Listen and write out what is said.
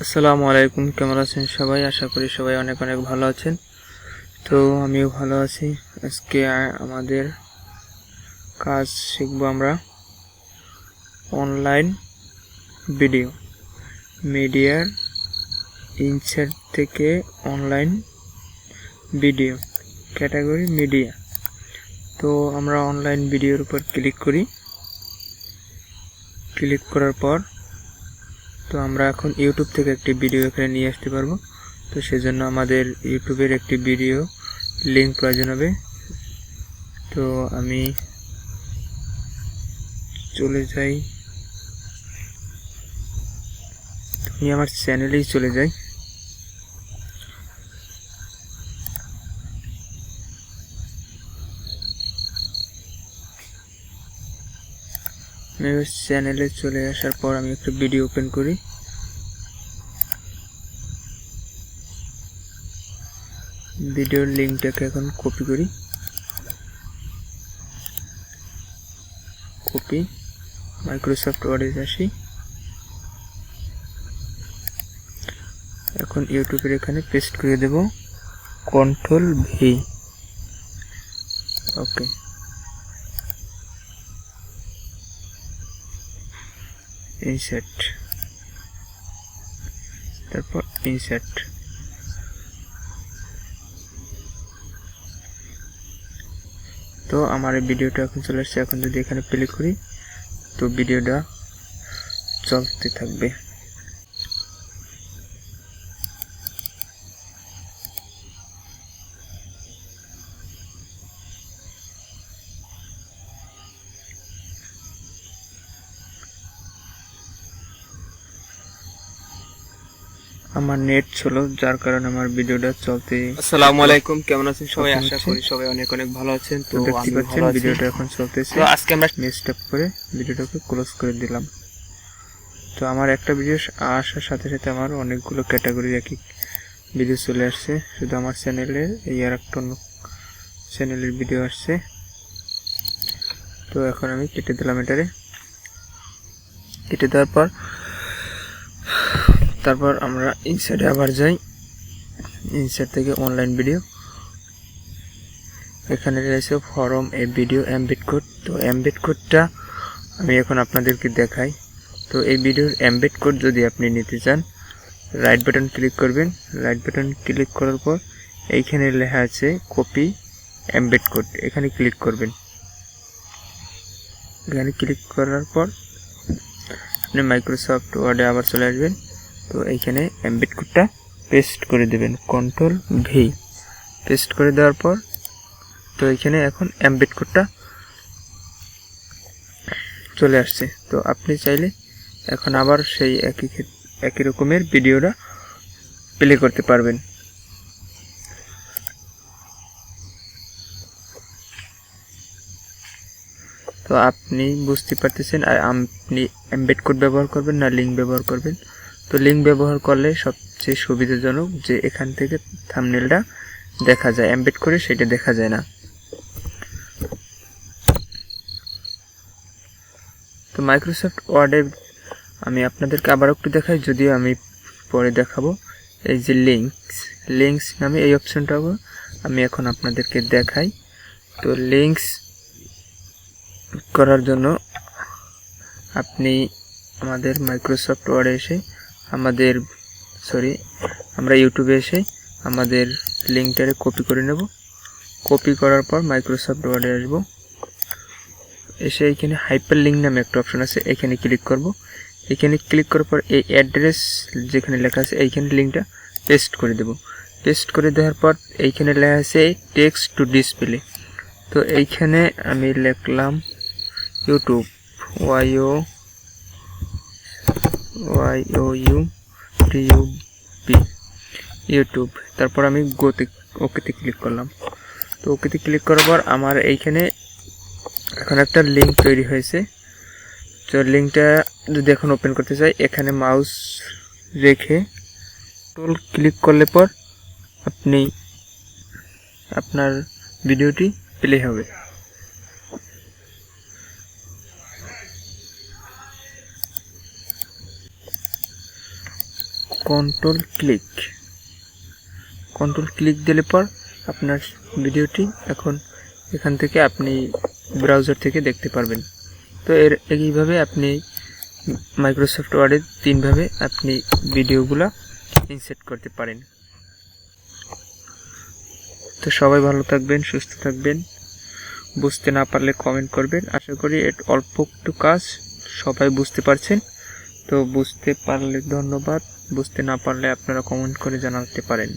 আসসালামু আলাইকুম, কেমন আছেন সবাই? আশা করি সবাই অনেক অনেক ভালো আছেন। তো আমিও ভালো আছি। আজকে আমাদের কাজ শিখব আমরা অনলাইন ভিডিও মিডিয়ার ইনসার্ট থেকে অনলাইন ভিডিও ক্যাটাগরি মিডিয়া। তো আমরা অনলাইন ভিডিওর উপর ক্লিক করি। ক্লিক করার পর তো আমরা এখন ইউটিউব থেকে একটি ভিডিও এখানে নিয়ে আসতে পারবো। তো সেজন্য আমাদের ইউটিউবের একটি ভিডিও লিংক প্রয়োজন হবে। তো আমি চলে যাই, আমি আমার চ্যানেলেই চলে যাই। আমি চ্যানেলে চলে আসার পর আমি একটা ভিডিও ওপেন করি। ভিডিওর লিঙ্কটাকে এখন কপি করি। কপি মাইক্রোসফট ওয়ার্ডে আসি। এখন ইউটিউবের এখানে পেস্ট করে দেব কন্ট্রোল ভি। ওকে, ইনসার্ট, তারপর ইনসার্ট। তো আমার এই ভিডিওটা এখন চলে আসছে। এখন যদি এখানে প্লে করি তো ভিডিওটা চলতে থাকবে। আমার নেট ছিল, যার কারণে আমার ভিডিওটা চলতে। আসসালামু আলাইকুম, কেমন আছেন সবাই? আশা করি সবাই অনেক অনেক ভালো আছেন। তো দেখতে পাচ্ছেন ভিডিওটা এখন চলতেছে। তো আজকে আমরা স্টপ করে ভিডিওটাকে ক্লোজ করে দিলাম। তো আমার একটা ভিডিও আসার সাথে সাথে আমার অনেকগুলো ক্যাটাগরির একই ভিডিও চলে আসছে। শুধু আমার চ্যানেলের এই আর একটা অন্য চ্যানেলের ভিডিও আসছে। তো এখন আমি কেটে দিলাম এটারে। কেটে দেওয়ার পর তারপর আমরা ইনসার্টে আবার যাই। ইনসার্ট থেকে অনলাইন ভিডিও, এখানে রয়েছে ফরম এ ভিডিও এমবেড কোড। তো এমবেড কোডটা আমি এখন আপনাদেরকে দেখাই। তো এই ভিডিওর এমবেড কোড যদি আপনি নিতে চান, রাইট বাটন ক্লিক করবেন। রাইট বাটন ক্লিক করার পর এইখানে লেখা আছে কপি এমবেড কোড, এখানে ক্লিক করবেন। এখানে ক্লিক করার পর আপনি মাইক্রোসফট ওয়ার্ডে আবার চলে আসবেন। তো এইখানে এমবেড কোডটা পেস্ট করে দেবেন, কন্ট্রোল ভি। পেস্ট করে দেওয়ার পর তো এইখানে এখন এমবেড কোডটা চলে আসছে। তো আপনি চাইলে এখন আবার সেই একই রকমের ভিডিওটা প্লে করতে পারবেন। তো আপনি বুঝতে পারতেছেন, আর আপনি এমবেড কোড ব্যবহার করবেন না লিঙ্ক ব্যবহার করবেন। তো লিঙ্ক ব্যবহার করলে সবচেয়ে সুবিধাজনক, যে এখান থেকে থাম্বনেলটা দেখা যায়, এমবেড করে সেটা দেখা যায় না। তো মাইক্রোসফট ওয়ার্ডে আমি আপনাদেরকে আবার একটু দেখাই, যদিও আমি পরে দেখাবো। এই যে লিঙ্কস নামে এই অপশনটা আমি এখন আপনাদেরকে দেখাই। তো লিঙ্কস করার জন্য আপনি আমাদের মাইক্রোসফট ওয়ার্ডে এসে আমরা ইউটিউবে এসে আমাদের লিঙ্কটারে কপি করে নেব। কপি করার পর মাইক্রোসফট ওয়ার্ডে আসব। এসে এখানে হাইপার লিঙ্ক নামে একটা অপশন আছে, এখানে ক্লিক করব। এখানে ক্লিক করার পর এই অ্যাড্রেস যেখানে লেখা আছে এইখানে লিঙ্কটা পেস্ট করে দেব। পেস্ট করে দেওয়ার পর এইখানে লেখা আছে টেক্সট টু ডিসপ্লে। তো এইখানে আমি লিখলাম ইউটিউব, ইউটিউব। তারপর আমি ওকেতে ক্লিক করলাম। তো ওকেতে ক্লিক করার পর আমার এইখানে এখন একটা লিঙ্ক তৈরি হয়েছে। তো লিঙ্কটা যদি এখন ওপেন করতে চাই, এখানে মাউস রেখে টোল ক্লিক করলে পর আপনি আপনার ভিডিওটি প্লে হবে। কন্ট্রোল ক্লিক দিলে পর আপনার ভিডিওটি এখন এখান থেকে আপনি ব্রাউজার থেকে দেখতে পারবেন। তো এইভাবে আপনি মাইক্রোসফট ওয়ার্ডে 3ভাবে আপনি ভিডিওগুলো ইনসার্ট করতে পারেন। তো সবাই ভালো থাকবেন, সুস্থ থাকবেন। বুঝতে না পারলে কমেন্ট করবেন। আশা করি অল্প একটু কাজ সবাই বুঝতে পারছেন। তো বুঝতে পারলে ধন্যবাদ, বুঝতে না পারলে আপনারা কমেন্ট করে জানাতে পারেন।